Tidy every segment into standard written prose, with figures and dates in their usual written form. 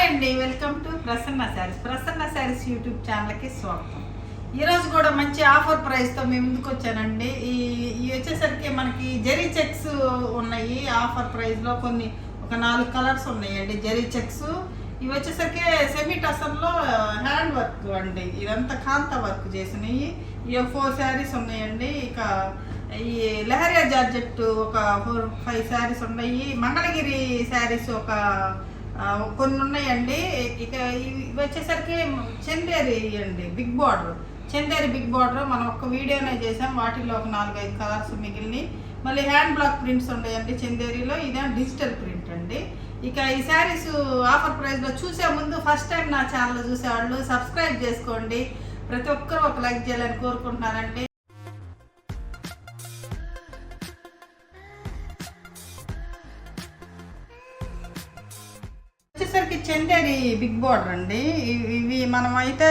అండి, welcome to Prasanna saris YouTube ఛానల్కి స్వాగతం. ఈరోజు కూడా మంచి ఆఫర్ ప్రైస్తో మేము ముందుకు వచ్చానండి. ఈ వచ్చేసరికి మనకి జెరీ చెక్స్ ఉన్నాయి. ఆఫర్ ప్రైస్లో ఒక 4 కలర్స్ ఉన్నాయండి జెరీ చెక్స్. ఇవి వచ్చేసరికి సెమీ టసర్లో హ్యాండ్ వర్క్ అండి, ఇదంతా కాంత వర్క్ చేసినవి. ఇవి 4 శారీస్ ఉన్నాయండి. ఇక ఈ లెహరియా జార్జెట్ ఒక 4-5 శారీస్ ఉన్నాయి. మంగళగిరి శారీస్ కొన్ని ఉన్నాయండి. ఇక ఇవి వచ్చేసరికి చందేరి అండి, చందేరి బిగ్ బార్డర్ మనం ఒక వీడియోనే చేసాం. వాటిల్లో ఒక 4-5 కలర్స్ మిగిలినవి. మళ్ళీ హ్యాండ్ బ్లాక్ ప్రింట్స్ ఉంటాయండి చందేరిలో. ఇదే డిజిటల్ ప్రింట్ అండి. ఇక ఈ శారీస్ ఆఫర్ ప్రైస్లో చూసే ముందు ఫస్ట్ టైం నా ఛానల్ చూసేవాళ్ళు సబ్స్క్రైబ్ చేసుకోండి. ప్రతి ఒక్కరూ ఒక లైక్ చేయాలని కోరుకుంటున్నానండి. వచ్చేసరికి చందేరి బిగ్ బార్డర్ అండి. ఇవి మనమైతే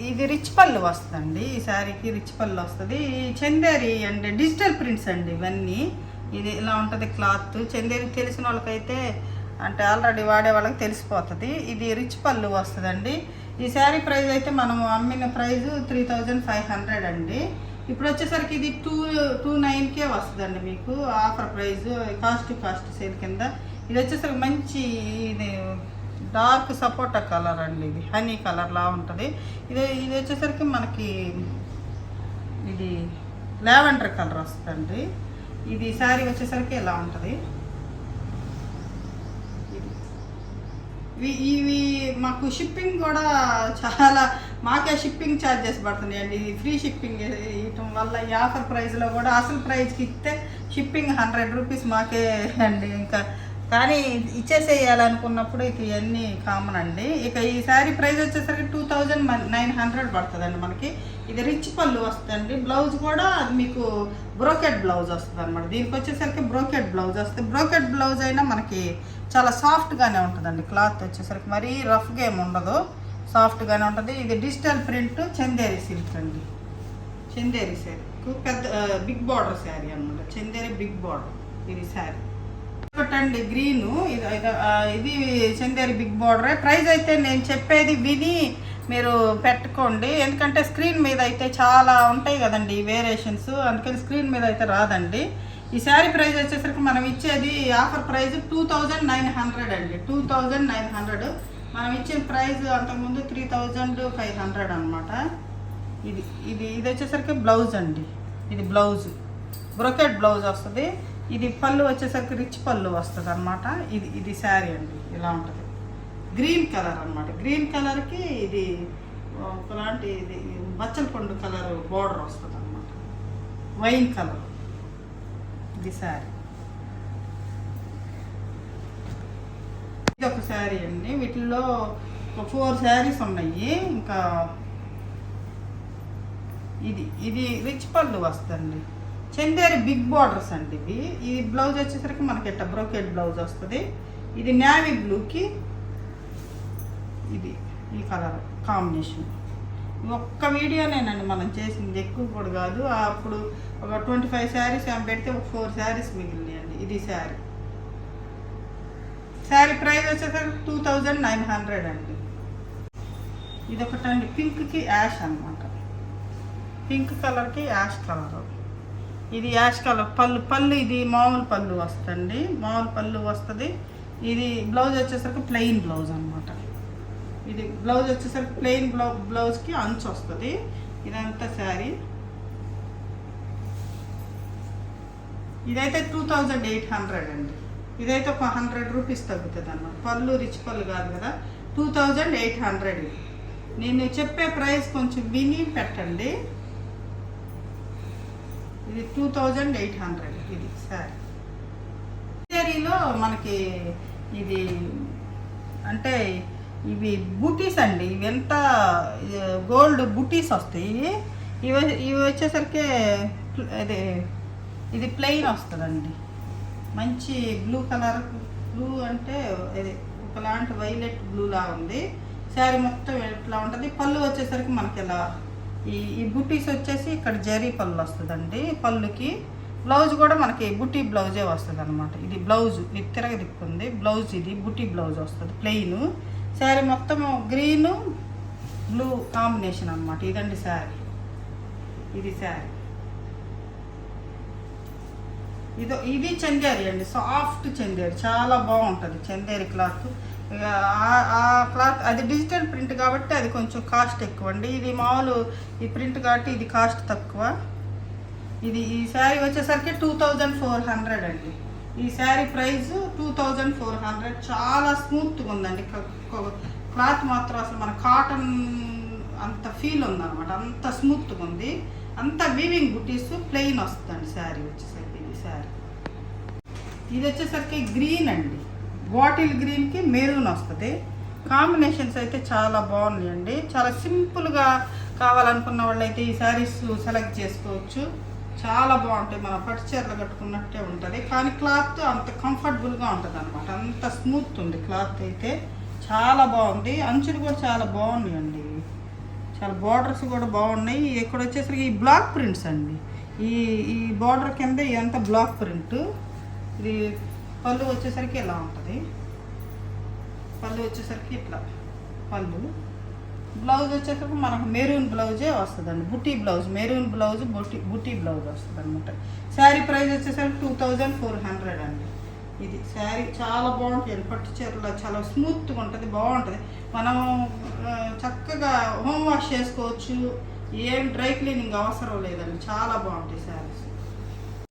ఇది రిచ్ పళ్ళు వస్తుందండి. ఈ శారీకి రిచ్ పళ్ళు వస్తుంది. చందేరి అంటే డిజిటల్ ప్రింట్స్ అండి ఇవన్నీ. ఇది ఇలా ఉంటుంది క్లాత్. చందేరి తెలిసిన వాళ్ళకైతే అంటే ఆల్రెడీ వాడే వాళ్ళకి తెలిసిపోతుంది. ఇది రిచ్ పళ్ళు వస్తుందండి. ఈ శారీ ప్రైస్ అయితే మనము అమ్మిన ప్రైస్ 3500 అండి. ఇప్పుడు వచ్చేసరికి ఇది 229కే వస్తుందండి మీకు ఆఫర్ ప్రైస్, కాస్ట్ సేల్ కింద. ఇది వచ్చేసరికి మంచి ఇది డార్క్ సపోటా కలర్ అండి. ఇది హనీ కలర్లా ఉంటుంది. ఇది వచ్చేసరికి మనకి ఇది లావెండర్ కలర్ వస్తుందండి. ఇది శారీ వచ్చేసరికి ఇలా ఉంటుంది. ఇవి మాకు షిప్పింగ్ కూడా చాలా, మాకే షిప్పింగ్ ఛార్జెస్ పడుతున్నాయండి. ఇది ఫ్రీ షిప్పింగ్ ఇవ్వటం వల్ల ఈ ఆఫర్ ప్రైస్లో కూడా అసలు ప్రైస్కి ఇస్తే షిప్పింగ్ 100 రూపీస్ మాకే అండి. ఇంకా కానీ ఇచ్చేసేయాలనుకున్నప్పుడు ఇక ఇవన్నీ కామన్ అండి. ఇక ఈ శారీ ప్రైస్ వచ్చేసరికి 2900 పడుతుందండి మనకి. ఇది రిచ్ పళ్ళు వస్తుందండి. బ్లౌజ్ కూడా మీకు బ్రోకెట్ బ్లౌజ్ వస్తుంది అనమాట. దీనికి వచ్చేసరికి బ్రోకెట్ బ్లౌజ్ వస్తుంది. బ్రోకెట్ బ్లౌజ్ అయినా మనకి చాలా సాఫ్ట్గానే ఉంటుందండి. క్లాత్ వచ్చేసరికి మరీ రఫ్గా ఏమి ఉండదు, సాఫ్ట్గానే ఉంటుంది. ఇది డిజిటల్ ప్రింట్ చందేరి సిల్క్ అండి. చందేరి శారీ పెద్ద బిగ్ బార్డర్ శారీ అనమాట. చందేరి బిగ్ బార్డర్ ఇది శారీ ఒకటండి గ్రీను. ఇది చందేరి బిగ్ బార్డరే. ప్రైస్ అయితే నేను చెప్పేది విని మీరు పెట్టుకోండి, ఎందుకంటే స్క్రీన్ మీద అయితే చాలా ఉంటాయి కదండి వేరియేషన్స్, అందుకని స్క్రీన్ మీద అయితే రాదండి. ఈ శారీ ప్రైస్ వచ్చేసరికి మనం ఇచ్చేది ఆఫర్ ప్రైస్ 2900 అండి. 2900. మనం ఇచ్చిన ప్రైస్ అంతకుముందు 3500 అనమాట. ఇది వచ్చేసరికి బ్లౌజ్ అండి. ఇది బ్లౌజ్ బ్రోకెట్ బ్లౌజ్ వస్తుంది. ఇది పళ్ళు వచ్చేసరికి రిచ్ పళ్ళు వస్తుంది అనమాట. ఇది శారీ అండి, ఇలా ఉంటుంది. గ్రీన్ కలర్ అనమాట. గ్రీన్ కలర్కి ఇది ఒకలాంటి ఇది బచ్చల పండు కలర్ బోర్డర్ వస్తుంది అనమాట. వైన్ కలర్ ఇది శారీ. ఇది ఒక శారీ అండి. వీటిల్లో 4 శారీస్ ఉన్నాయి. ఇంకా ఇది రిచ్ పళ్ళు వస్తుంది. చందేరి బిగ్ బార్డర్స్ అండి ఇవి. ఈ బ్లౌజ్ వచ్చేసరికి మనకి ఇట్లా బ్రోకెట్ బ్లౌజ్ వస్తుంది. ఇది నేవీ బ్లూకి ఇది ఈ కలర్ కాంబినేషన్. ఒక్క వీడియోనేనండి మనం చేసింది, ఎక్కువ కూడా కాదు. అప్పుడు ఒక 25 శారీస్ ఏమి పెడితే ఒక 4 శారీస్ మిగిలినాయండి. ఇది శారీ ప్రైస్ వచ్చేసరికి 2900 అండి. ఇది ఒకటండి పింక్కి యాష్ అనమాట. పింక్ కలర్కి యాష్ కలర్. ఇది యాష్ కలర్ పళ్ళు ఇది మామూలు పళ్ళు వస్తుంది. మామూలు పళ్ళు వస్తుంది. ఇది బ్లౌజ్ వచ్చేసరికి ప్లెయిన్ బ్లౌజ్ అనమాట. ఇది బ్లౌజ్ వచ్చేసరికి ప్లెయిన్ బ్లౌజ్కి అంచు వస్తుంది. ఇదంతా శారీ. ఇదైతే 2800 అండి. ఇదైతే ఒక 100 రూపీస్ తగ్గుతుంది అన్నమాట. పళ్ళు రిచ్ పళ్ళు కాదు కదా, 2800. నేను చెప్పే ప్రైస్ కొంచెం విని పెట్టండి. ఇది 2800. ఇది శారీ. శారీలో మనకి ఇది అంటే ఇవి బూటీస్ అండి. ఇవి ఎంత గోల్డ్ బూటీస్ వస్తాయి. ఇవి వచ్చేసరికి ఇది ప్లెయిన్ వస్తుందండి. మంచి బ్లూ కలర్. బ్లూ అంటే ఇది ఒకలాంటి వైలెట్ బ్లూలా ఉంది. శారీ మొత్తం ఇట్లా ఉంటుంది. పళ్ళు వచ్చేసరికి మనకి ఇలా ఈ బూటీస్ వచ్చేసి ఇక్కడ జరీ పళ్ళు వస్తుందండి. పళ్ళుకి బ్లౌజ్ కూడా మనకి బుటీ బ్లౌజే వస్తుంది అనమాట. ఇది బ్లౌజ్, ఇది తిరగ తిప్పుకుంది బ్లౌజ్, ఇది బుటీ బ్లౌజ్ వస్తుంది ప్లెయిన్. శారీ మొత్తం గ్రీను బ్లూ కాంబినేషన్ అనమాట. ఇదండి శారీ, ఇది శారీ. ఇది చందేరి అండి, సాఫ్ట్ చందేరి, చాలా బాగుంటుంది చందేరి క్లాత్. ఆ క్లాత్ అది డిజిటల్ ప్రింట్ కాబట్టి అది కొంచెం కాస్ట్ ఎక్కువ అండి. ఇది మామూలు ఈ ప్రింట్ కాబట్టి ఇది కాస్ట్ తక్కువ. ఈ శారీ వచ్చేసరికి 2400 అండి. ఈ శారీ ప్రైస్ 2400. చాలా స్మూత్గా ఉందండి క్లాత్ మాత్రం, అసలు మన కాటన్ అంత ఫీల్ ఉందన్నమాట, అంత స్మూత్గా ఉంది. అంత వీవింగ్ బుటీస్ ప్లెయిన్ వస్తుందండి శారీ వచ్చేసరికి. ఇది వచ్చేసరికి గ్రీన్ అండి, బాటిల్ గ్రీన్కి మెరూన్ వస్తుంది. కాంబినేషన్స్ అయితే చాలా బాగున్నాయండి. చాలా సింపుల్గా కావాలనుకున్న వాళ్ళు అయితే ఈ శారీస్ సెలెక్ట్ చేసుకోవచ్చు. చాలా బాగుంటాయి, మన పట్టు చీరలు కట్టుకున్నట్టే ఉంటుంది. కానీ క్లాత్ అంత కంఫర్టబుల్గా ఉంటుంది అనమాట, అంత స్మూత్ ఉంది క్లాత్ అయితే. చాలా బాగుంది, అంచులు కూడా చాలా బాగున్నాయండి, చాలా బార్డర్స్ కూడా బాగున్నాయి. ఇక్కడ వచ్చేసరికి ఈ బ్లాక్ ప్రింట్స్ అండి, ఈ బార్డర్ కింద ఇదంతా బ్లాక్ ప్రింట్. ఇది పళ్ళు వచ్చేసరికి ఇలా ఉంటుంది, పళ్ళు వచ్చేసరికి ఇట్లా పళ్ళు. బ్లౌజ్ వచ్చేసరికి మనకు మెరూన్ బ్లౌజే వస్తుందండి, బుటీ బ్లౌజ్, మెరూన్ బ్లౌజ్ బుటీ బ్లౌజ్ వస్తుంది అనమాట. శారీ ప్రైస్ వచ్చేసరికి 2400 అండి. ఇది శారీ చాలా బాగుంటుంది, పట్టు చీరలో చాలా స్మూత్గా ఉంటుంది, బాగుంటుంది. మనం చక్కగా హోమ్ వాష్ చేసుకోవచ్చు, ఏం డ్రై క్లీనింగ్ అవసరం లేదండి. చాలా బాగుంటాయి శారీస్.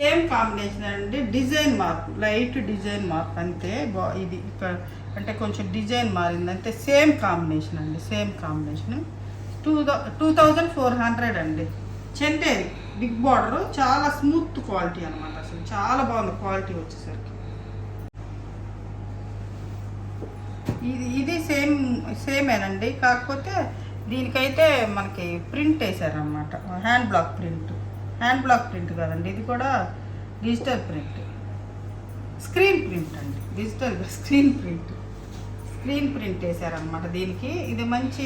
సేమ్ కాంబినేషన్ అండి, design mark, light design mark అంతే. ఇది ఇక్కడ అంటే కొంచెం డిజైన్ మారింది అంతే. సేమ్ కాంబినేషన్ అండి, సేమ్ కాంబినేషన్. 2400 అండి. చందేరి బిగ్ బార్డర్, చాలా స్మూత్ క్వాలిటీ అనమాట, అసలు చాలా బాగుంది క్వాలిటీ వచ్చేసరికి. ఇది సేమేనండి, కాకపోతే దీనికైతే మనకి ప్రింట్ వేసారనమాట, హ్యాండ్ బ్లాక్ ప్రింట్ కదండి, ఇది కూడా డిజిటల్ ప్రింట్, స్క్రీన్ ప్రింట్ అండి, డిజిటల్ స్క్రీన్ ప్రింట్ వేసారనమాట దీనికి. ఇది మంచి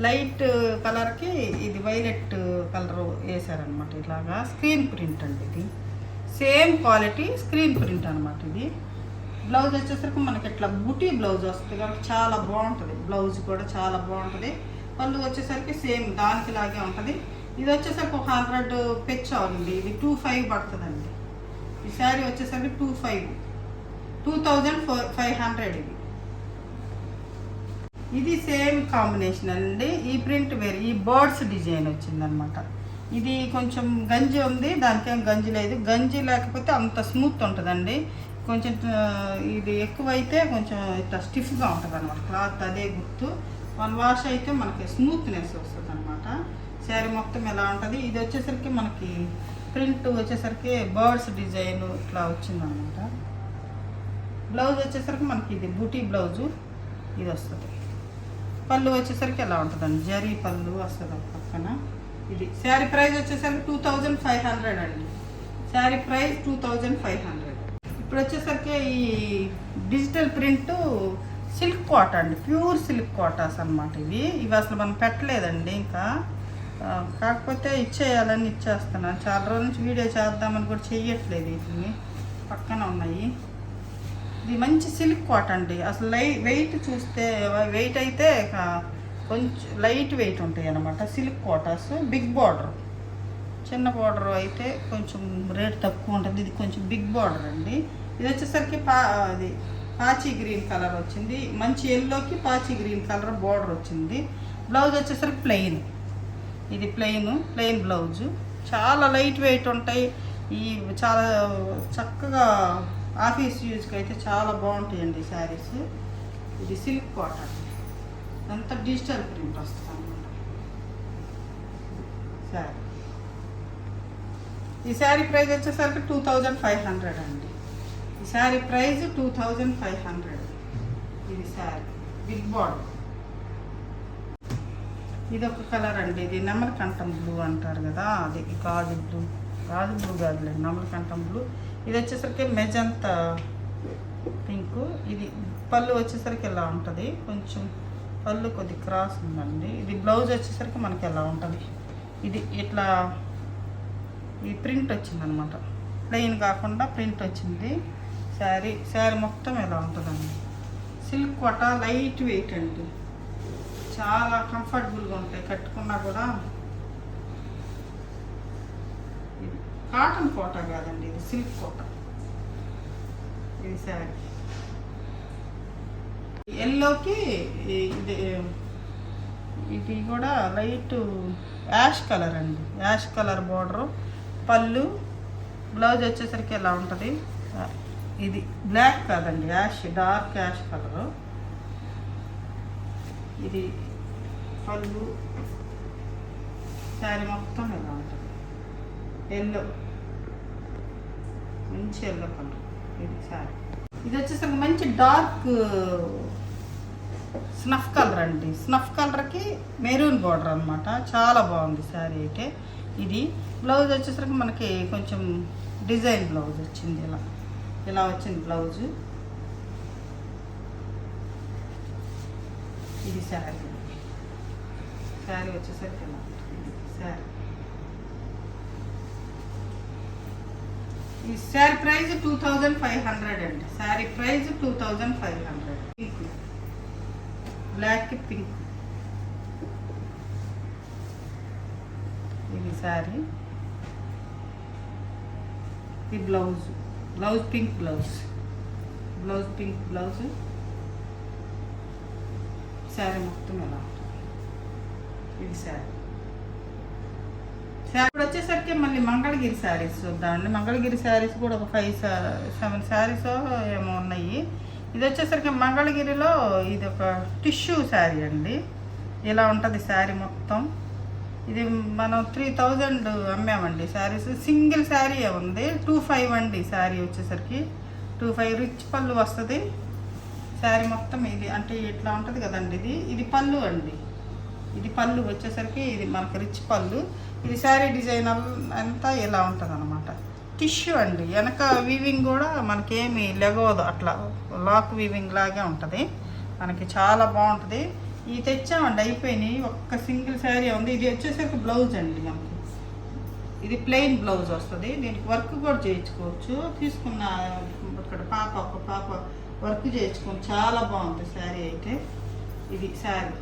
లైట్ కలర్కి ఇది వైలెట్ కలర్ వేసారనమాట, ఇలాగా స్క్రీన్ ప్రింట్ అండి. ఇది సేమ్ క్వాలిటీ స్క్రీన్ ప్రింట్ అనమాట. ఇది బ్లౌజ్ వచ్చేసరికి మనకి ఇట్లా బుటీ బ్లౌజ్ వస్తుంది కాబట్టి చాలా బాగుంటుంది, బ్లౌజ్ కూడా చాలా బాగుంటుంది. పళ్ళు వచ్చేసరికి సేమ్ దానికి లాగే ఉంటుంది. ఇది వచ్చేసరికి 100 పెచ్ అవుతుంది, ఇది 2500 పడుతుందండి. ఈ శారీ వచ్చేసరికి 2500 ఇది సేమ్ కాంబినేషన్ అండి. ఈ ప్రింట్ వేరు, ఈ బర్డ్స్ డిజైన్ వచ్చిందనమాట. ఇది కొంచెం గంజి ఉంది, దానికేం గంజి లేదు. గంజి లేకపోతే అంత స్మూత్ ఉంటుందండి, కొంచెం ఇది ఎక్కువైతే కొంచెం ఇట్లా స్టిఫ్గా ఉంటుంది అనమాట క్లాత్, అదే గుర్తు. 1 వాష్ అయితే మనకి స్మూత్నెస్ వస్తుంది అనమాట. శారీ మొత్తం ఎలా ఉంటుంది. ఇది వచ్చేసరికి మనకి ప్రింట్ వచ్చేసరికి బర్డ్స్ డిజైన్ ఇట్లా వచ్చిందనమాట. బ్లౌజ్ వచ్చేసరికి మనకి ఇది బూటీ బ్లౌజు ఇది వస్తుంది. పళ్ళు వచ్చేసరికి ఎలా ఉంటుందండి, జరీ పళ్ళు వస్తుంది పక్కన. ఇది శారీ ప్రైస్ వచ్చేసరికి 2500 అండి. శారీ ప్రైస్ 2500. ఇప్పుడు వచ్చేసరికి ఈ డిజిటల్ ప్రింట్ సిల్క్ కోట అండి, ప్యూర్ సిల్క్ కోటాస్ అనమాట. ఇవి అసలు మనం పెట్టలేదండి ఇంకా, కాకపోతే ఇచ్చేయాలని ఇచ్చేస్తున్నాను. చాలా రోజుల నుంచి వీడియో చేద్దామని కూడా చెయ్యట్లేదు, వీటిని పక్కన ఉన్నాయి. ఇది మంచి సిల్క్ కోట అండి. అసలు వెయిట్ చూస్తే వెయిట్ అయితే కొంచెం లైట్ వెయిట్ ఉంటాయి అన్నమాట సిల్క్ కోటాస్. బిగ్ బార్డర్, చిన్న బార్డర్ అయితే కొంచెం రేట్ తక్కువ ఉంటుంది. ఇది కొంచెం బిగ్ బార్డర్ అండి. ఇది వచ్చేసరికి అది పాచి గ్రీన్ కలర్ వచ్చింది, మంచి ఎల్లోకి పాచి గ్రీన్ కలర్ బార్డర్ వచ్చింది. బ్లౌజ్ వచ్చేసరికి ప్లెయిన్, ఇది ప్లెయిన్ బ్లౌజు. చాలా లైట్ వెయిట్ ఉంటాయి. చాలా చక్కగా ఆఫీస్ యూజ్కి అయితే చాలా బాగుంటాయండి శారీస్. ఇది సిల్క్ కాటన్, అంతా డిజిటల్ ప్రింట్ వస్తుంది అన్నమాట శారీ. ఈ శారీ ప్రైస్ వచ్చేసరికి 2500 అండి. ఈ శారీ ప్రైస్ 2500. ఇది శారీ బిగ్ బార్డర్. ఇది ఒక కలర్ అండి, ఇది నెమలికంఠం బ్లూ అంటారు కదా, అది గాజు బ్లూ కాదులేదు, నెమలికంఠం బ్లూ. ఇది వచ్చేసరికి మెజంతా పింక్. ఇది పళ్ళు వచ్చేసరికి ఎలా ఉంటుంది, కొంచెం పళ్ళు కొద్ది క్రాస్ ఉందండి. ఇది బ్లౌజ్ వచ్చేసరికి మనకి ఎలా ఉంటుంది, ఇది ఇట్లా ఈ ప్రింట్ వచ్చిందనమాట. ప్లెయిన్ కాకుండా ప్రింట్ వచ్చింది శారీ. శారీ మొత్తం ఇలా ఉంటుందండి. సిల్క్ కోట, లైట్ వెయిట్ అండి, చాలా కంఫర్టబుల్గా ఉంటాయి కట్టుకున్నా కూడా. ఇది కాటన్ కోట కాదండి, ఇది సిల్క్ కోట. ఇది శారీ ఎల్లోకి ఇది కూడా లైట్ యాష్ కలర్ అండి, యాష్ కలర్ బోర్డరు. పళ్ళు, బ్లౌజ్ వచ్చేసరికి ఎలా ఉంటుంది. ఇది బ్లాక్ కాదండి, యాష్, డార్క్ యాష్ కలరు. ఇది పళ్ళు, శారీ మొత్తం ఎలా ఉంటుంది. ఎల్లో, మంచి ఎల్లో కలర్ ఇది శారీ. ఇది వచ్చేసరికి మంచి డార్క్ స్నఫ్ కలర్ అండి. స్నఫ్ కలర్కి మెరూన్ బార్డర్ అనమాట. చాలా బాగుంది శారీ అయితే. ఇది బ్లౌజ్ వచ్చేసరికి మనకి కొంచెం డిజైన్ బ్లౌజ్ వచ్చింది. ఇలా వచ్చింది బ్లౌజు. ఇది శారీ. శారీ వచ్చేసరికి ఇలా ఉంటుంది శారీ. ఈ శారీ ప్రైస్ 2500 అండి. Sari price 2500. Pink, black pink. ఇది శారీ. ఇది blouse, blouse pink blouse, blouse pink blouse. Sari మొత్తం ఎలా ఉంటుంది. ఇది శారీ. శారీ వచ్చేసరికి మళ్ళీ మంగళగిరి శారీస్ చూద్దామండి. మంగళగిరి శారీస్ కూడా ఒక 5-7 శారీస్ ఏమో ఉన్నాయి. ఇది వచ్చేసరికి మంగళగిరిలో ఇది ఒక టిష్యూ శారీ అండి. ఇలా ఉంటుంది శారీ మొత్తం. ఇది మనం 3000 అమ్మామండి శారీస్. సింగిల్ శారీ ఉంది, 2500 అండి. శారీ వచ్చేసరికి 2500 రిచ్ పళ్ళు వస్తుంది. శారీ మొత్తం ఇది అంటే ఇట్లా ఉంటుంది కదండి. ఇది పళ్ళు అండి. ఇది పళ్ళు వచ్చేసరికి ఇది మనకు రిచ్ పళ్ళు. ఇది శారీ డిజైన్ అంతా ఇలా ఉంటుంది అనమాట. టిష్యూ అండి. వెనక వీవింగ్ కూడా మనకేమి లెగవదు, అట్లా లాక్ వీవింగ్ లాగే ఉంటుంది. మనకి చాలా బాగుంటుంది. ఇది తెచ్చామండి, అయిపోయినాయి. ఒక్క సింగిల్ శారీ ఉంది. ఇది వచ్చేసరికి బ్లౌజ్ అండి మనకి. ఇది ప్లెయిన్ బ్లౌజ్ వస్తుంది. దీనికి వర్క్ కూడా చేయించుకోవచ్చు. తీసుకున్న ఇక్కడ ఒక పాప వర్క్ చేయించుకోండి, చాలా బాగుంటుంది శారీ అయితే. ఇది శారీ.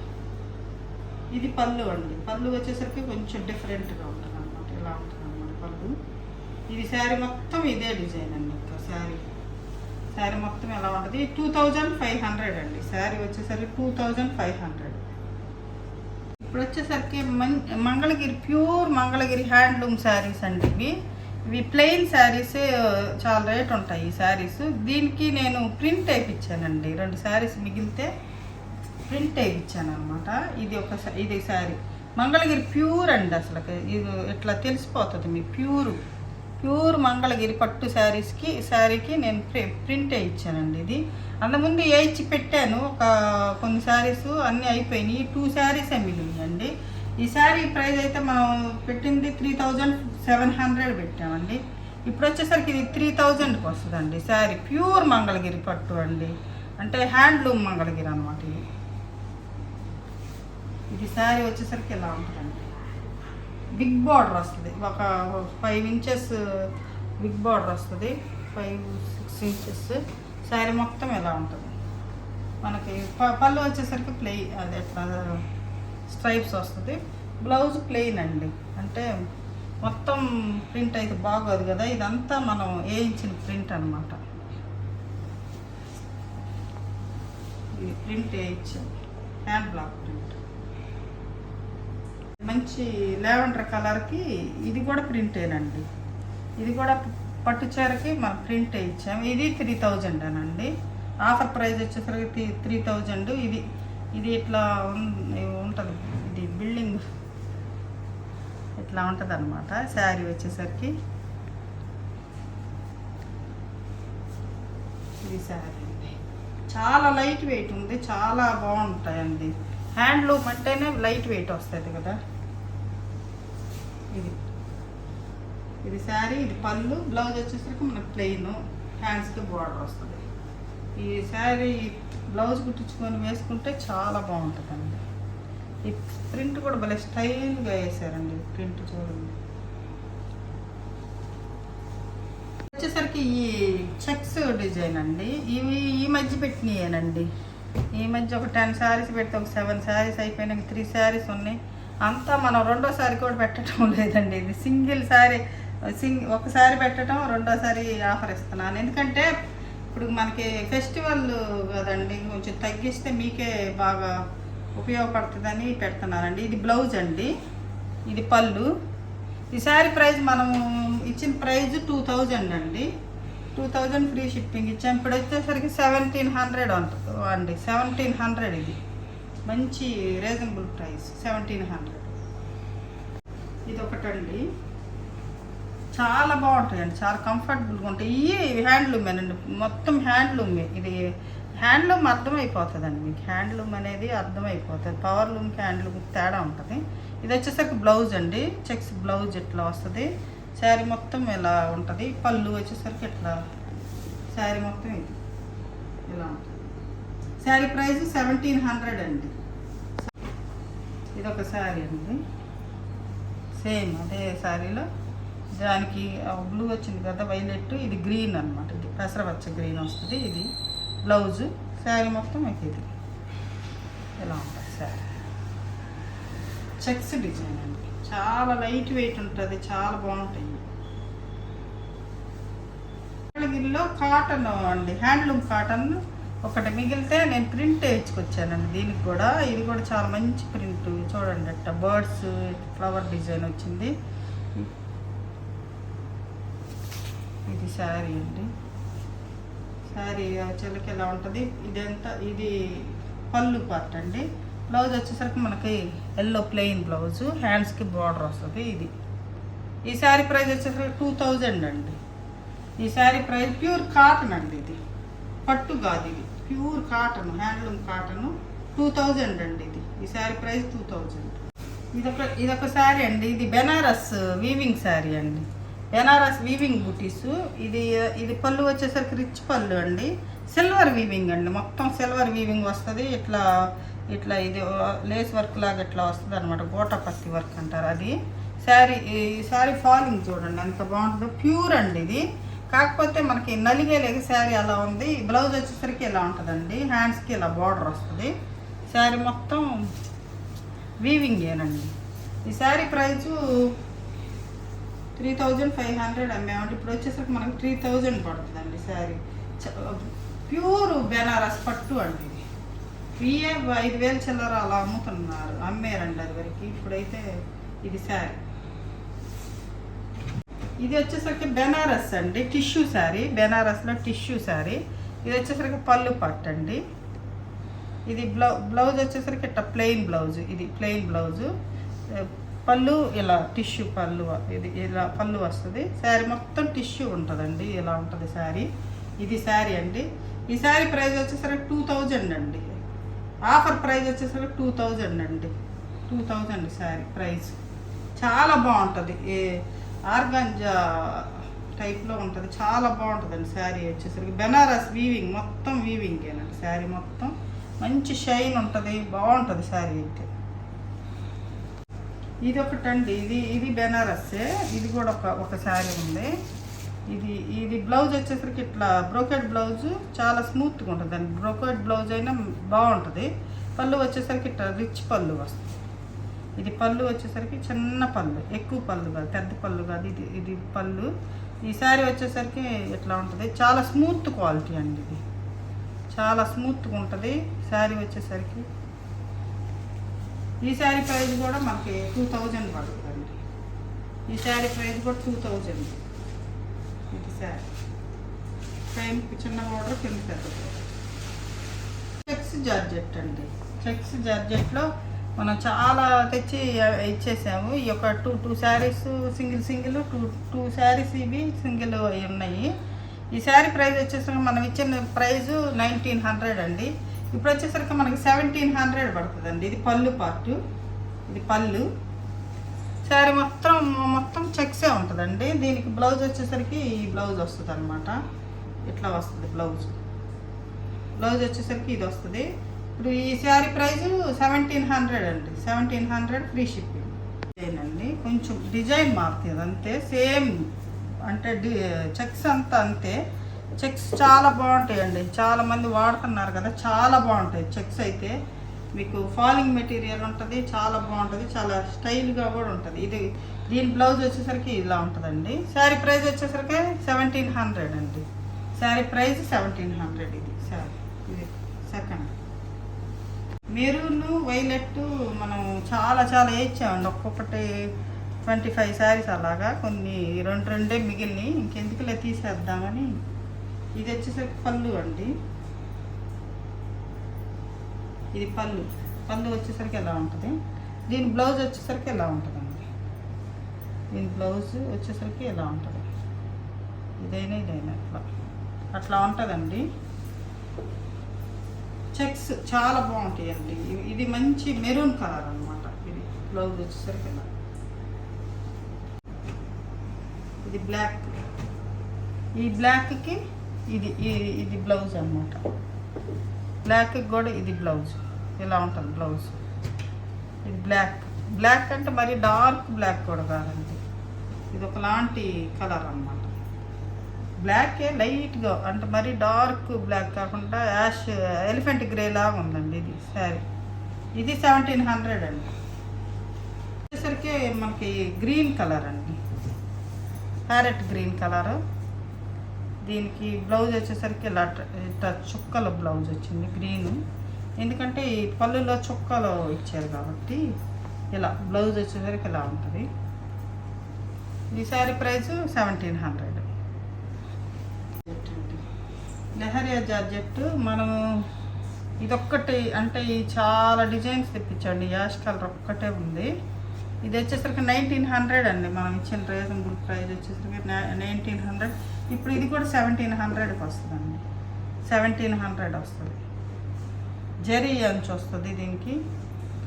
ఇది పళ్ళు అండి. పళ్ళు వచ్చేసరికి కొంచెం డిఫరెంట్గా ఉంటుంది అనమాట. ఇలా ఉంటుంది అన్నమాట పళ్ళు. ఇది శారీ మొత్తం ఇదే డిజైన్ అండి. ఇంకా శారీ మొత్తం ఎలా ఉంటుంది. 2500 అండి. శారీ వచ్చేసరికి 2500. ఇప్పుడు వచ్చేసరికి మంగళగిరి, ప్యూర్ మంగళగిరి హ్యాండ్లూమ్ శారీస్ అండి. ఇవి ప్లెయిన్ శారీస్ చాలా రేట్ ఉంటాయి ఈ శారీస్. దీనికి నేను ప్రింట్ వేయించానండి. 2 శారీస్ మిగిలితే ప్రింట్ వేయించాను అనమాట. ఇది శారీ మంగళగిరి ప్యూర్ అండి. అసలు ఇది ఇట్లా తెలిసిపోతుంది మీ ప్యూర్ మంగళగిరి పట్టు శారీకి నేను ప్రింట్ వేయించానండి. ఇది అంతకుముందు వేయించి పెట్టాను. కొన్ని శారీస్ అన్నీ అయిపోయినాయి. 2 శారీసే మిగిలినాయండి. ఈ శారీ ప్రైస్ అయితే మనం పెట్టింది 3700 పెట్టామండి. ఇప్పుడు వచ్చేసరికి ఇది 3000కి వస్తుందండి. శారీ ప్యూర్ మంగళగిరి పట్టు అండి, అంటే హ్యాండ్లూమ్ మంగళగిరి అనమాట. ఇది శారీ వచ్చేసరికి ఇలా ఉంటుందండి. బిగ్ బార్డర్ వస్తుంది. ఒక 5 ఇంచెస్ బిగ్ బార్డర్ వస్తుంది. 5-6 ఇంచెస్. శారీ మొత్తం ఎలా ఉంటుంది. మనకి పళ్ళు వచ్చేసరికి అది ఎట్లా స్ట్రైప్స్ వస్తుంది. బ్లౌజ్ ప్లెయిన్ అండి, అంటే మొత్తం ప్రింట్ అయితే బాగోదు కదా. ఇదంతా మనం వేయించిన ప్రింట్ అనమాట. ఇది ప్రింట్ వేయించాం, హ్యాండ్ బ్లాక్ ప్రింట్. మంచి లావెండర్ కలర్కి ఇది కూడా ప్రింటేనండి. ఇది కూడా పట్టు చీరకి మనం ప్రింట్ ఇచ్చాము. ఇది 3000 అనండి. ఆఫర్ ప్రైస్ వచ్చేసరికి 3000. ఇది ఇట్లా ఉంటుంది. ఇది బిల్డింగ్ ఇట్లా ఉంటుంది అనమాట. శారీ వచ్చేసరికి ఇది శారీ చాలా లైట్ వెయిట్ ఉంది, చాలా బాగుంటాయండి. హ్యాండ్లూమ్ అంటేనే లైట్ వెయిట్ వస్తుంది కదా. ఇది శారీ, ఇది పళ్ళు. బ్లౌజ్ వచ్చేసరికి మనకు ప్లెయిన్, హ్యాండ్స్కి బార్డర్ వస్తుంది. ఈ శారీ బ్లౌజ్ కుట్టించుకొని వేసుకుంటే చాలా బాగుంటుందండి. ఈ ప్రింట్ కూడా భలే స్టైల్గా వేసారండి. ప్రింట్ చూడండి. వచ్చేసరికి ఈ చెక్స్ డిజైన్ అండి. ఇవి ఈ మధ్య పెట్టినాయేనండి. ఈ మధ్య ఒక 10 శారీస్ పెడితే ఒక 7 శారీస్ అయిపోయినాయి, 3 శారీస్ ఉన్నాయి. అంతా మనం రెండోసారి కూడా పెట్టడం లేదండి. ఇది సింగిల్ శారీ, ఒకసారి పెట్టడం, రెండోసారి ఆఫర్ ఇస్తున్నాను. ఎందుకంటే ఇప్పుడు మనకి ఫెస్టివల్ కదండి, కొంచెం తగ్గిస్తే మీకే బాగా ఉపయోగపడుతుందని పెడుతున్నానండి. ఇది బ్లౌజ్ అండి, ఇది పళ్ళు. ఈ శారీ ప్రైస్ మనం ఇచ్చిన ప్రైజ్ 2000 అండి. 2000 ఫ్రీ షిప్పింగ్ ఇచ్చాం. ఇప్పుడు వచ్చేసరికి 1700 అండి. 1700 ఇది మంచి రీజనబుల్ ప్రైస్, 1700. ఇది ఒకటండి, చాలా బాగుంటాయండి, చాలా కంఫర్టబుల్గా ఉంటాయి. ఇవి హ్యాండ్లూమ్ అండి, మొత్తం హ్యాండ్లూమే. ఇది హ్యాండ్లూమ్ అర్థమైపోతుందండి మీకు, హ్యాండ్లూమ్ అనేది అర్థమైపోతుంది. పవర్ లూమ్కి హ్యాండ్లూమ్కి తేడా ఉంటుంది. ఇది వచ్చేసరికి బ్లౌజ్ అండి, చెక్స్ బ్లౌజ్ ఇట్లా వస్తుంది. శారీ మొత్తం ఇలా ఉంటుంది. పళ్ళు వచ్చేసరికి ఇట్లా, శారీ మొత్తం ఇది ఇలా ఉంటుంది. శారీ ప్రైస్ 1700 అండి. ఇదొక శారీ అండి, సేమ్ అదే శారీలో దానికి బ్లూ వచ్చింది కదా, వైలెట్, ఇది గ్రీన్ అనమాట. ఇది పెసరపచ్చ గ్రీన్ వస్తుంది. ఇది బ్లౌజు, శారీ మొత్తం ఇది ఇలా ఉంటుంది. శారీ చెక్స్ డిజైన్ అండి, చాలా లైట్ వెయిట్ ఉంటుంది, చాలా బాగుంటాయి. గిరిలో కాటన్ అండి, హ్యాండ్లూమ్ కాటన్ ఒకటి మిగిలితే నేను ప్రింట్ వేయించుకొచ్చానండి దీనికి కూడా. ఇది కూడా చాలా మంచి ప్రింట్ చూడండి, అట్ట బర్డ్స్ ఫ్లవర్ డిజైన్ వచ్చింది. ఇది శారీ అండి, శారీ వచ్చేసరికి ఎలా ఉంటుంది. ఇది పళ్ళు పార్ట్ అండి. బ్లౌజ్ వచ్చేసరికి మనకి ఎల్లో ప్లెయిన్ బ్లౌజు, హ్యాండ్స్కి బార్డర్ వస్తుంది. ఇది ఈ శారీ ప్రైస్ వచ్చేసరికి 2000 అండి. ఈ శారీ ప్రైస్ ప్యూర్ కాటన్ అండి, ఇది పట్టు కాదు, ఇది ప్యూర్ కాటన్, హ్యాండ్లూమ్ కాటన్. 2000 అండి ఇది. ఈ శారీ ప్రైస్ 2000. ఇదొక శారీ అండి, ఇది బెనారస్ వీవింగ్ శారీ అండి, బెనారస్ వీవింగ్ బుటీస్. ఇది పళ్ళు వచ్చేసరికి రిచ్ పళ్ళు అండి, సిల్వర్ వీవింగ్ అండి, మొత్తం సిల్వర్ వీవింగ్ వస్తుంది. ఇట్లా ఇది లేస్ వర్క్ లాగా ఇట్లా వస్తుంది అనమాట, గోటపత్తి వర్క్ అంటారు అది. ఈ శారీ ఫాలింగ్ చూడండి ఎంత బాగుంటుందో, ప్యూర్ అండి ఇది. కాకపోతే మనకి నలిగేలేక శారీ అలా ఉంది. బ్లౌజ్ వచ్చేసరికి ఇలా ఉంటుందండి, హ్యాండ్స్కి ఇలా బార్డర్ వస్తుంది. శారీ మొత్తం వీవింగ్ ఏనండి. ఈ శారీ ప్రైజు 3500 అమ్మామంటే, ఇప్పుడు వచ్చేసరికి మనకి 3000 పడుతుందండి. శారీ ప్యూర్ బెనారస్ పట్టు అండి. ఇది 5000 చిల్లర అలా అమ్మారండి అది వరకు. ఇప్పుడైతే ఇది శారీ. ఇది వచ్చేసరికి బెనారస్ అండి, టిష్యూ శారీ, బెనారస్లో టిష్యూ శారీ. ఇది వచ్చేసరికి పళ్ళు పట్టు అండి. ఇది బ్లౌజ్ వచ్చేసరికి ఇట్లా ప్లెయిన్ బ్లౌజ్, ఇది ప్లెయిన్ బ్లౌజు, పళ్ళు ఇలా టిష్యూ పళ్ళు, ఇది ఇలా పళ్ళు వస్తుంది. శారీ మొత్తం టిష్యూ ఉంటుందండి, ఇలా ఉంటుంది శారీ. ఇది శారీ అండి. ఈ శారీ ప్రైస్ వచ్చేసరికి 2000 అండి. ఆఫర్ ప్రైస్ వచ్చేసరికి 2000 అండి. 2000 శారీ ప్రైస్. చాలా బాగుంటుంది, ఆర్గాంజా టైప్లో ఉంటుంది, చాలా బాగుంటుందండి శారీ వచ్చేసరికి. బెనారస్ వీవింగ్, మొత్తం వీవింగేనండి శారీ మొత్తం. మంచి షైన్ ఉంటుంది, బాగుంటుంది శారీ అయితే. ఇది ఒకటండి, ఇది బెనారస్సే. ఇది కూడా ఒక శారీ ఉంది. ఇది బ్లౌజ్ వచ్చేసరికి ఇట్లా బ్రోకెడ్ బ్లౌజు, చాలా స్మూత్గా ఉంటుందండి. బ్రోకెడ్ బ్లౌజ్ అయినా బాగుంటుంది. పళ్ళు వచ్చేసరికి ఇట్లా రిచ్ పళ్ళు వస్తుంది. ఇది పళ్ళు వచ్చేసరికి చిన్న పళ్ళు, ఎక్కువ పళ్ళు కాదు, పెద్ద పళ్ళు కాదు, ఇది పళ్ళు. ఈ శారీ వచ్చేసరికి ఇట్లా ఉంటుంది, చాలా స్మూత్ క్వాలిటీ అండి. ఇది చాలా స్మూత్గా ఉంటుంది శారీ వచ్చేసరికి. ఈ శారీ ప్రైస్ కూడా మనకి 2000 పడుతుందండి. ఈ శారీ ప్రైస్ కూడా 2000. ఇది శారీ పైన చిన్న బోర్డర్, కింద పెద్ద బోర్డర్. చెక్స్ జార్జెట్ అండి. చెక్స్ జార్జెట్లో మనం చాలా తెచ్చి ఇచ్చేసాము. ఈ యొక్క two saris single, two saris ఇవి సింగిల్ ఉన్నాయి. ఈ శారీ ప్రైస్ వచ్చేసరికి మనం ఇచ్చిన ప్రైజు 1900 అండి. ఇప్పుడు వచ్చేసరికి మనకి 1700 పడుతుందండి. ఇది పళ్ళు పార్టు, ఇది పళ్ళు. శారీ మొత్తం చెక్సే ఉంటుందండి. దీనికి బ్లౌజ్ వచ్చేసరికి ఈ బ్లౌజ్ వస్తుంది అనమాట, ఇట్లా వస్తుంది బ్లౌజ్ వచ్చేసరికి ఇది వస్తుంది. ఇప్పుడు ఈ శారీ ప్రైజు 1700 అండి. 1700 ఫ్రీ షిప్పింగ్. అండి కొంచెం డిజైన్ మారుతుంది అంతే, సేమ్ అంటే చెక్స్ అంతా అంతే. చెక్స్ చాలా బాగుంటాయండి, చాలామంది వాడుతున్నారు కదా, చాలా బాగుంటాయి చెక్స్ అయితే. మీకు ఫాలింగ్ మెటీరియల్ ఉంటుంది, చాలా బాగుంటుంది, చాలా స్టైల్గా కూడా ఉంటుంది. దీని బ్లౌజ్ వచ్చేసరికి ఇలా ఉంటుందండి. శారీ ప్రైస్ వచ్చేసరికి 1700 అండి. శారీ ప్రైస్ 1700. ఇది శారీ, ఇది సెకండ్. మెరూన్ వైలెట్ మనం చాలా చాలా వేయించామండి, ఒక్కొక్కటి 25 శారీస్ అలాగా. కొన్ని రెండే మిగిలినవి, ఇంకెందుకులే తీసేద్దామని. ఇది వచ్చేసరికి పళ్ళు అండి. ఇది పళ్ళు వచ్చేసరికి ఎలా ఉంటుంది. దీని బ్లౌజ్ వచ్చేసరికి ఎలా ఉంటుందండి. దీని బ్లౌజ్ వచ్చేసరికి ఎలా ఉంటుంది. ఇదైనా అట్లా ఉంటుందండి. చెక్స్ చాలా బాగుంటాయండి. ఇది మంచి మెరూన్ కలర్ అనమాట. ఇది బ్లౌజ్ వచ్చేసరికి ఎలా, ఇది బ్లాక్. ఈ బ్లాక్కి ఇది బ్లౌజ్ అనమాట. బ్లాక్కి కూడా ఇది బ్లౌజ్ ఇలా ఉంటుంది బ్లౌజ్. ఇది బ్లాక్ అంటే మరి డార్క్ బ్లాక్ కూడా కాదండి, ఇది ఒకలాంటి కలర్ అనమాట. బ్లాకే లైట్గా, అంటే మరి డార్క్ బ్లాక్ కాకుండా యాష్ ఎలిఫెంట్ గ్రే లాగా ఉందండి ఇది శారీ. ఇది 1700 అండి. వచ్చేసరికి మనకి గ్రీన్ కలర్ అండి, ప్యారెట్ గ్రీన్ కలరు. దీనికి బ్లౌజ్ వచ్చేసరికి ఇలా చుక్కల బ్లౌజ్ వచ్చింది గ్రీను, ఎందుకంటే ఈ పళ్ళులో చుక్కలు ఇచ్చారు కాబట్టి ఇలా బ్లౌజ్ వచ్చేసరికి ఇలా ఉంటుంది. ఈ శారీ ప్రైస్ 1700. లెహరియా జార్జెట్ మనము ఇదొక్కటి, అంటే ఈ చాలా డిజైన్స్ తెప్పించండి, యాష్ కలర్ ఒక్కటే ఉంది. ఇది వచ్చేసరికి 1900 అండి. మనం ఇచ్చిన రీజనబుల్ ప్రైస్ వచ్చేసరికి 1900. ఇప్పుడు ఇది కూడా 1700కి వస్తుందండి. 1700 వస్తుంది. జరీ అంచు వస్తుంది దీనికి.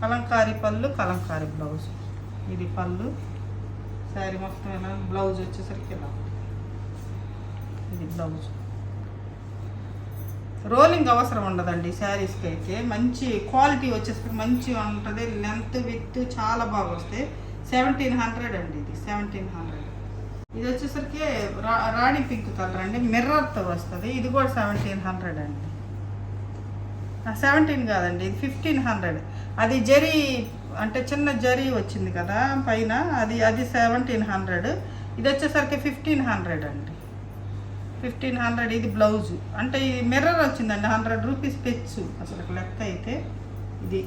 కలంకారీ పళ్ళు, కలంకారీ బ్లౌజ్. ఇది పళ్ళు, శారీ మొత్తం ఇలా. బ్లౌజ్ వచ్చేసరికి ఇలా, ఇది బ్లౌజ్. రోలింగ్ అవసరం ఉండదండి శారీస్కి అయితే. మంచి క్వాలిటీ వచ్చేసరికి మంచిగా ఉంటుంది. లెంత్ విత్ చాలా బాగా వస్తాయి. 1700 అండి. ఇది 1700. ఇది వచ్చేసరికి రాణి పింక్ కలర్ అండి, మిర్రర్తో వస్తుంది. ఇది కూడా 1700 అండి. 17 కాదండి, ఇది 1500. అది జరీ, అంటే చిన్న జరీ వచ్చింది కదా పైన, అది 1700. ఇది వచ్చేసరికి 1500 అండి. 1500. ఇది బ్లౌజు, అంటే ఇది మిర్రర్ వచ్చిందండి, 100 రూపీస్ పెచ్చు అసలు లెక్క అయితే. ఇది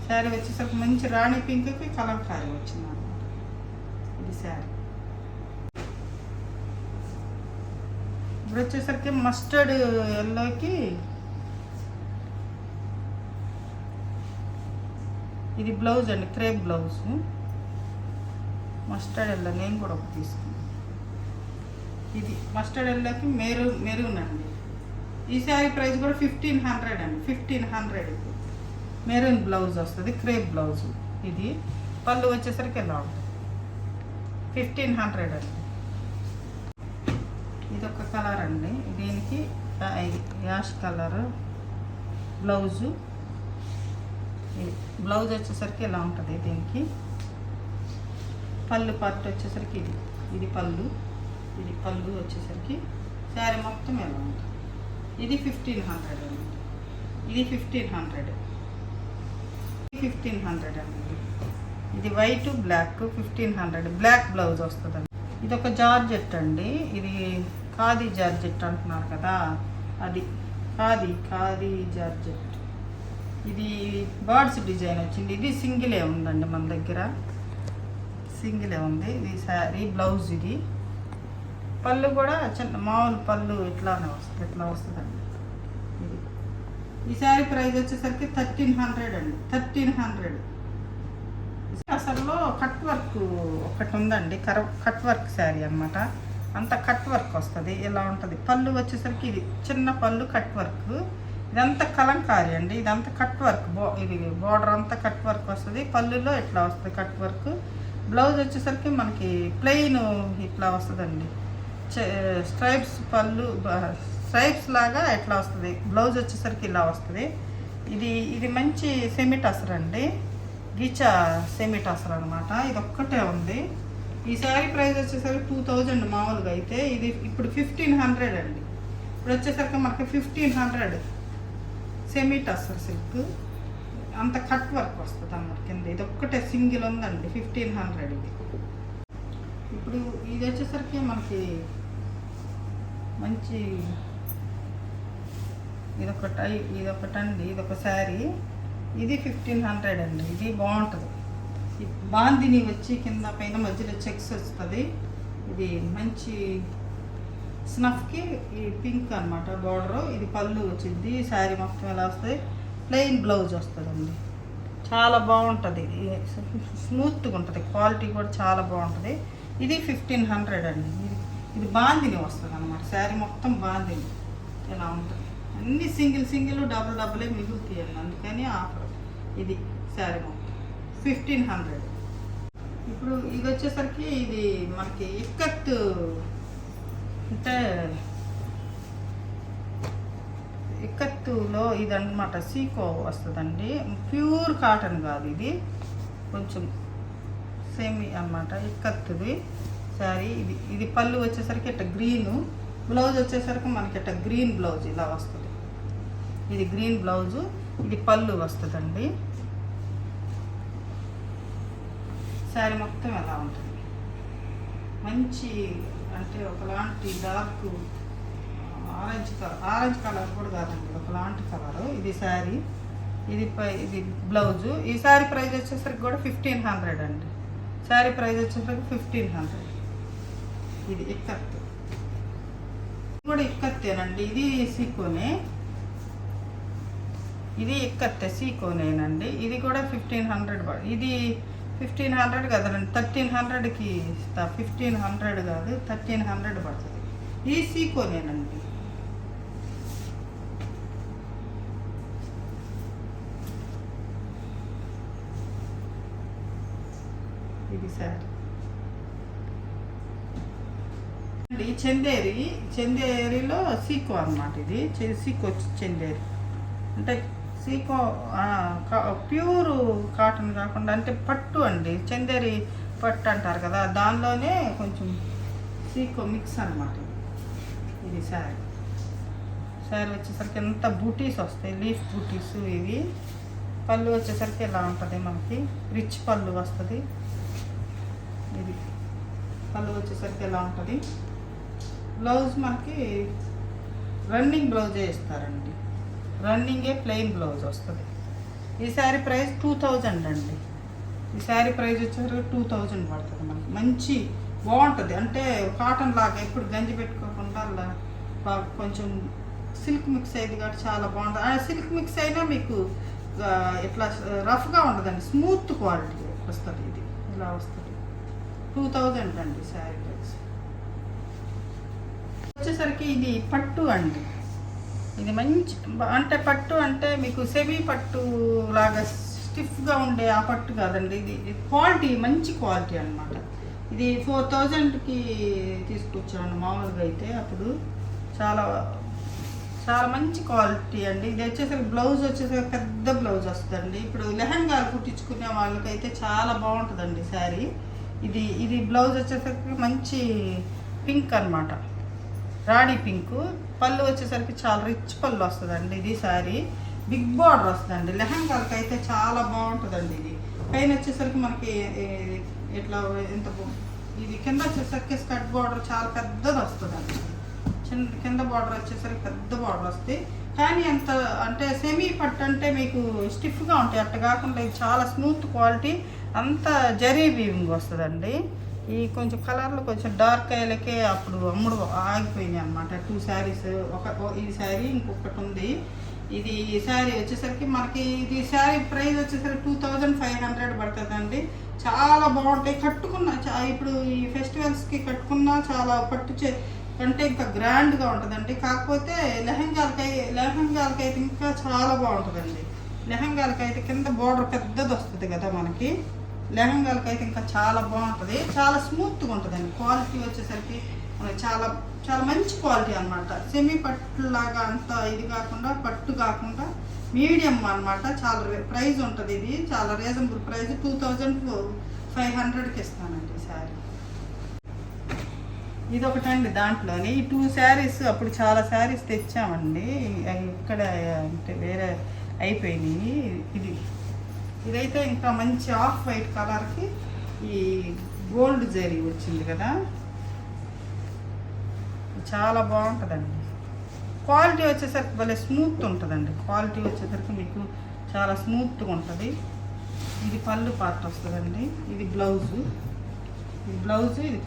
శారీ వచ్చేసరికి మంచి రాణి పింక్కి కలంకారీ వచ్చింది అన్నమాట. ఇది శారీ. ఇప్పుడు వచ్చేసరికి మస్టర్డ్ ఎల్లోకి ఇది బ్లౌజ్ అండి, క్రేప్ బ్లౌజ్. మస్టర్డ్ ఎల్లో నేను కూడా ఒకటి తీసుకున్నాను. ఇది మస్టర్డ్ ఎల్లోకి మెరూన్ అండి. ఈ శారీ ప్రైస్ కూడా 1500 అండి. 1500. మెరూన్ బ్లౌజ్ వస్తుంది, క్రేప్ బ్లౌజ్. ఇది పళ్ళు వచ్చేసరికి ఎలా ఉంటుంది. 1500 అండి. ఇది ఒక కలర్ అండి. దీనికి యాష్ కలర్ బ్లౌజు. బ్లౌజ్ వచ్చేసరికి ఎలా ఉంటుంది. దీనికి పళ్ళు పార్ట్ వచ్చేసరికి ఇది పళ్ళు. ఇది పళ్ళు వచ్చేసరికి శారీ మొత్తం ఎలా ఉంటుంది. ఇది 1500 అండి. ఇది 1500. 1500 అండి. ఇది వైట్ బ్లాక్ 1500. బ్లాక్ బ్లౌజ్ వస్తుందండి. ఇది ఒక జార్జెట్ అండి. ఇది ఖాదీ జార్జెట్ అంటున్నారు కదా, అది ఖాదీ జార్జెట్. ఇది బర్డ్స్ డిజైన్ వచ్చింది. ఇది సింగిలే ఉందండి మన దగ్గర, సింగిలే ఉంది. ఇది శారీ బ్లౌజ్. ఇది పళ్ళు కూడా చిన్న మామూలు పళ్ళు ఇట్లానే వస్తుంది, ఇట్లా వస్తుందండి. ఇది ఈ శారీ ప్రైస్ వచ్చేసరికి 1300 అండి. 1300. అసలు కట్ వర్క్ ఒకటి ఉందండి, కట్ వర్క్ శారీ అనమాట. అంత కట్ వర్క్ వస్తుంది, ఇలా ఉంటుంది. పళ్ళు వచ్చేసరికి ఇది చిన్న పళ్ళు కట్ వర్క్. ఇదంతా కలంకారీ అండి, ఇదంతా కట్ వర్క్. ఇది బార్డర్ అంతా కట్ వర్క్ వస్తుంది. పళ్ళులో ఇట్లా వస్తుంది కట్ వర్క్. బ్లౌజ్ వచ్చేసరికి మనకి ప్లెయిన్ ఇట్లా వస్తుందండి. స్ట్రైప్స్ పళ్ళు, స్ట్రైప్స్ లాగా ఇట్లా వస్తుంది. బ్లౌజ్ వచ్చేసరికి ఇలా వస్తుంది. ఇది మంచి సెమీ టసర్ అండి, గీచా సెమీ టసర్ అనమాట. ఇది ఒక్కటే ఉంది. ఈ శారీ ప్రైస్ వచ్చేసరికి 2000 మామూలుగా అయితే, ఇది ఇప్పుడు 1500 అండి. ఇప్పుడు వచ్చేసరికి మనకి 1500 సెమీ టస్సర్ సిల్క్, అంత కట్ వర్క్ వస్తుంది అన్నమాట కింద. ఇది ఒక్కటే సింగిల్ ఉందండి 1500 ఇది. ఇప్పుడు ఇది వచ్చేసరికి మనకి మంచి ఇదొకటండి, ఇదొక శారీ, ఇది 1500 అండి. ఇది బాగుంటుంది. బాందిని వచ్చి కింద పైన మధ్యలో చెక్స్ వస్తుంది. ఇది మంచి స్నఫ్కి ఈ పింక్ అనమాట బార్డరు. ఇది పళ్ళు వచ్చింది. శారీ మొత్తం ఎలా వస్తుంది, ప్లెయిన్ బ్లౌజ్ వస్తుందండి. చాలా బాగుంటుంది. ఇది స్మూత్గా ఉంటుంది, క్వాలిటీ కూడా చాలా బాగుంటుంది. ఇది 1500 అండి. ఇది బాందిని వస్తుంది అనమాట. శారీ మొత్తం బాందిని ఎలా ఉంటుంది. అన్ని సింగిల్ డబుల్ మిగులుతాయండి, అందుకని ఆఫర్. ఇది శారీ మొత్తం 1500. ఇప్పుడు ఇది వచ్చేసరికి ఇది మనకి ఇక్కత్ అంటే ఇక్కత్తులో ఇది అనమాట సీకో వస్తుందండి. ప్యూర్ కాటన్ కాదు, ఇది కొంచెం సేమి అనమాట ఇక్కత్తుది శారీ. ఇది పళ్ళు వచ్చేసరికి ఇట్లా గ్రీను, బ్లౌజ్ వచ్చేసరికి మనకి ఇట్లా గ్రీన్ బ్లౌజ్ ఇలా వస్తుంది. ఇది గ్రీన్ బ్లౌజు, ఇది పళ్ళు వస్తుందండి. శారీ మొత్తం ఎలా ఉంటుంది, మంచి అంటే ఒకలాంటి డార్క్ ఆరెంజ్ కలర్ కూడా కాదండి, ఒకలాంటి కలరు. ఇది శారీ, ఇది బ్లౌజు. ఈ శారీ ప్రైస్ వచ్చేసరికి కూడా 1500 అండి. శారీ ప్రైస్ వచ్చేసరికి 1500. ఇది ఇక్కత్ కూడా ఇక్కత్తేనండి. ఇది సీకోనే, ఇది ఇక్కత్తే సీకోనేనండి. ఇది కూడా 1500. ఇది 1500 కదండి, 1300కి 1500 కాదు 1300 పడుతుంది. ఇది సీకోనేనండి. ఇది శారీ అండి. చందేరిలో సీకో అనమాట. ఇది సీకో చందేరి అంటే సీకో ప్యూర్ కాటన్ కాకుండా అంటే పట్టు అండి, చందేరి పట్టు అంటారు కదా, దానిలోనే కొంచెం సీకో మిక్స్ అనమాట. ఇది శారీ వచ్చేసరికి ఎంత బూటీస్ వస్తాయి, లీఫ్ బూటీస్ ఇవి. పళ్ళు వచ్చేసరికి ఇలా ఉంటుంది, మనకి రిచ్ పళ్ళు వస్తుంది. ఇది పళ్ళు వచ్చేసరికి ఎలా ఉంటుంది. బ్లౌజ్ మనకి రన్నింగ్ బ్లౌజే ఇస్తారండి, రన్నింగే ప్లెయిన్ బ్లౌజ్ వస్తుంది. ఈ శారీ ప్రైస్ 2000 అండి. ఈ శారీ ప్రైస్ వచ్చేసరికి 2000 పడుతుంది మనకి. మంచి బాగుంటుంది, అంటే కాటన్ లాగా ఎప్పుడు గంజి పెట్టుకోకుండా అలా కొంచెం సిల్క్ మిక్స్ అయ్యేది కాబట్టి చాలా బాగుంటుంది. సిల్క్ మిక్స్ అయినా మీకు ఇట్లా రఫ్గా ఉండదండి, స్మూత్ క్వాలిటీ వస్తుంది. ఇది ఇలా వస్తుంది. 2000 అండి శారీ ప్రైస్. వచ్చేసరికి ఇది పట్టు అండి. ఇది మంచి అంటే పట్టు అంటే మీకు సెమీ పట్టు లాగా స్టిఫ్గా ఉండే ఆ పట్టు కాదండి. ఇది క్వాలిటీ మంచి క్వాలిటీ అనమాట. ఇది 4000కి తీసుకొచ్చాను మామూలుగా అయితే. అప్పుడు చాలా చాలా మంచి క్వాలిటీ అండి. ఇది వచ్చేసరికి బ్లౌజ్ వచ్చేసరికి పెద్ద బ్లౌజ్ వస్తుందండి. ఇప్పుడు లెహంగాలు కుట్టించుకునే వాళ్ళకైతే చాలా బాగుంటుందండి శారీ. ఇది బ్లౌజ్ వచ్చేసరికి మంచి పింక్ అనమాట, రాణి పింక్. పళ్ళు వచ్చేసరికి చాలా రిచ్ పళ్ళు వస్తుందండి. ఇది శారీ బిగ్ బార్డర్ వస్తుందండి. లెహంగాలకి అయితే చాలా బాగుంటుందండి. ఇది పైన వచ్చేసరికి మనకి ఇట్లా ఎంత ఇది కింద వచ్చేసరికి స్కర్ట్ బార్డర్ చాలా పెద్దది వస్తుందండి. కింద బార్డర్ వచ్చేసరికి పెద్ద బార్డర్ వస్తుంది. కానీ అంత అంటే సెమీ పట్టు అంటే మీకు స్టిఫ్గా ఉంటాయి, అట్ట కాకుండా ఇది చాలా స్మూత్ క్వాలిటీ, అంత జరీ వీవింగ్ వస్తుందండి. ఈ కొంచెం కలర్లు కొంచెం డార్క్ అయ్యేలకే అప్పుడు అమ్ముడు ఆగిపోయినాయి అనమాట. 2 శారీస్, ఈ శారీ ఇంకొకటి ఉంది. ఇది ఈ శారీ వచ్చేసరికి మనకి ఇది శారీ ప్రైస్ వచ్చేసరికి 2500 పడుతుందండి. చాలా బాగుంటాయి కట్టుకున్న. ఇప్పుడు ఈ ఫెస్టివల్స్కి కట్టుకున్నా చాలా పట్టు అంటే ఇంకా గ్రాండ్గా ఉంటుందండి. కాకపోతే లెహంగాలకైతే ఇంకా చాలా బాగుంటుందండి. లెహంగాలకైతే కింద బార్డర్ పెద్దది వస్తుంది కదా మనకి, లెహంగాలకైతే ఇంకా చాలా బాగుంటుంది, చాలా స్మూత్గా ఉంటుందండి. క్వాలిటీ వచ్చేసరికి చాలా చాలా మంచి క్వాలిటీ అనమాట. సెమీ పట్టులాగా అంత ఇది కాకుండా పట్టు కాకుండా మీడియం అనమాట. చాలా ప్రైస్ ఉంటుంది. ఇది చాలా రీజనబుల్ ప్రైస్. 2500కి ఇస్తానండి శారీ. ఇది ఒకటండి దాంట్లోని ఈ 2 శారీస్ అప్పుడు చాలా శారీస్ తెచ్చామండి, అవి ఇక్కడ అంటే వేరే అయిపోయినాయి. ఇదైతే ఇంకా మంచి ఆఫ్ వైట్ కలర్కి ఈ గోల్డ్ జరీ వచ్చింది కదా, చాలా బాగుంటుందండి. క్వాలిటీ వచ్చేసరికి భలే స్మూత్ ఉంటుందండి. క్వాలిటీ వచ్చేసరికి మీకు చాలా స్మూత్గా ఉంటుంది. ఇది పళ్ళు పార్ట్ వస్తుందండి, ఇది బ్లౌజు, ఇది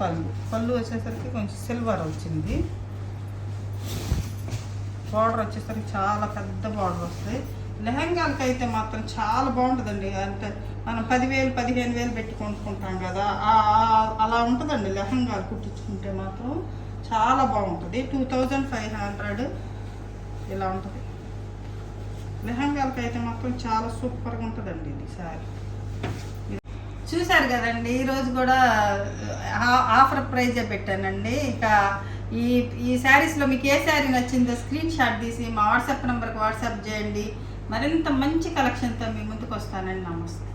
పళ్ళు వచ్చేసరికి కొంచెం సిల్వర్ వచ్చింది. బార్డర్ వచ్చేసరికి చాలా పెద్ద బార్డర్ వస్తుంది. లెహంగాలకి అయితే మాత్రం చాలా బాగుంటుందండి. అంటే మనం 10,000 15,000 పెట్టి కొనుక్కుంటాం కదా, అలా ఉంటుందండి. లెహంగాలు కుట్టించుకుంటే మాత్రం చాలా బాగుంటుంది. 2500 ఇలా ఉంటుంది. లెహంగాలకి అయితే మాత్రం చాలా సూపర్గా ఉంటుందండి ఇది సారీ. చూశారు కదండి, ఈరోజు కూడా ఆఫర్ ప్రైజే పెట్టానండి. ఇక ఈ శారీస్లో మీకు ఏ శారీ నచ్చిందో స్క్రీన్ షాట్ తీసి మా వాట్సాప్ నెంబర్కి వాట్సాప్ చేయండి. మరింత మంచి కలెక్షన్తో మీ ముందుకు వస్తానండి. నమస్తే.